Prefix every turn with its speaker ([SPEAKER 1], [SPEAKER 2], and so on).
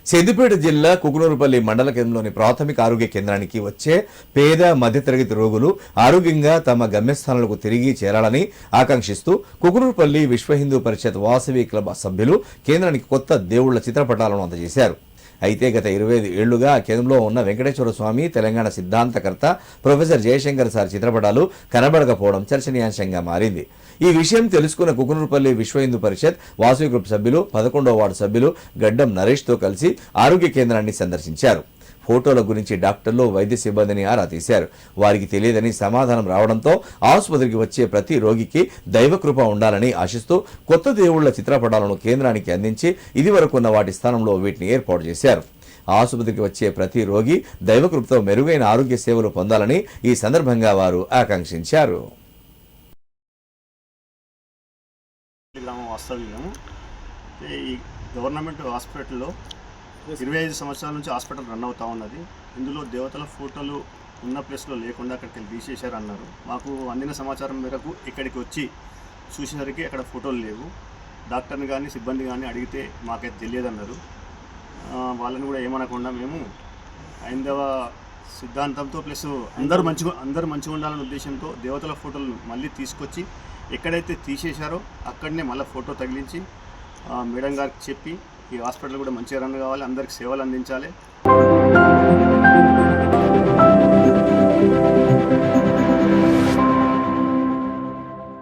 [SPEAKER 1] సిద్దిపేట జిల్లా కుకునూరుపల్లి మండల కేంద్రంలోని ప్రాథమిక ఆరోగ్య కేంద్రానికి వచ్చే పేద మధ్యతరగతి రోగులు ఆరోగ్యంగా తమ గమ్యస్థానాలకు తిరిగి చేరాలని ఆకాంక్షిస్తూ కుకునూరుపల్లి విశ్వ హిందూ పరిషత్ వాసవి క్లబ్ సభ్యులు కేంద్రానికి కొత్త దేవుళ్ల చిత్రపటాలను అందజేశారు. అయితే గత 25 ఏళ్లుగా ఆ కేంద్రంలో ఉన్న వెంకటేశ్వర స్వామి, తెలంగాణ సిద్ధాంతకర్త ప్రొఫెసర్ జయశంకర్ సార్ చిత్రపటాలు కనబడకపోవడం చర్చనీయాంశంగా మారింది. ఈ విషయం తెలుసుకున్న కుకునూరుపల్లి విశ్వ హిందూ పరిషత్ వాసవి గ్రూప్ సభ్యులు 11వ వార్డు సభ్యులు గడ్డం నరేష్తో కలిసి ఆరోగ్య కేంద్రాన్ని సందర్శించారు. ఫోటోల గురించి డాక్టర్లు, వైద్య సిబ్బందిని ఆరా తీశారు. వారికి తెలియదని సమాధానం రావడంతో ఆసుపత్రికి వచ్చే ప్రతి రోగికి దైవకృప ఉండాలని ఆశిస్తూ కొత్త దేవుళ్ల చిత్రపటాలను కేంద్రానికి అందించి ఇదివరకున్న వాటి స్థానంలో వీటిని ఏర్పాటు చేశారు. ఆసుపత్రికి వచ్చే ప్రతి రోగి దైవకృపతో మెరుగైన ఆరోగ్య సేవలు పొందాలని ఈ సందర్భంగా వారు ఆకాంక్షించారు.
[SPEAKER 2] ఈ గవర్నమెంట్ హాస్పిటల్లో 25 సంవత్సరాల నుంచి హాస్పిటల్ రన్ అవుతూ ఉన్నది. ఇందులో దేవతల ఫోటోలు ఉన్న ప్లేస్లో లేకుండా అక్కడికి తీసేశారు అన్నారు. మాకు అందిన సమాచారం మేరకు ఇక్కడికి వచ్చి చూసేసరికి అక్కడ ఫోటోలు లేవు. డాక్టర్ని కానీ సిబ్బంది కానీ అడిగితే మాకైతే తెలియదన్నారు. వాళ్ళని కూడా ఏమనకుండా మేము హైందవ సిద్ధాంతంతో ప్లస్ అందరూ మంచిగా ఉండాలనే ఉద్దేశంతో దేవతల ఫోటోలు మళ్ళీ తీసుకొచ్చి ఎక్కడైతే తీసేశారో అక్కడనే మళ్ళీ ఫోటో తగిలించి మేడం గారికి చెప్పి ఈ హాస్పిటల్ కూడా మంచిగా రన్ కావాలి, అందరికి సేవలు అందించాలి,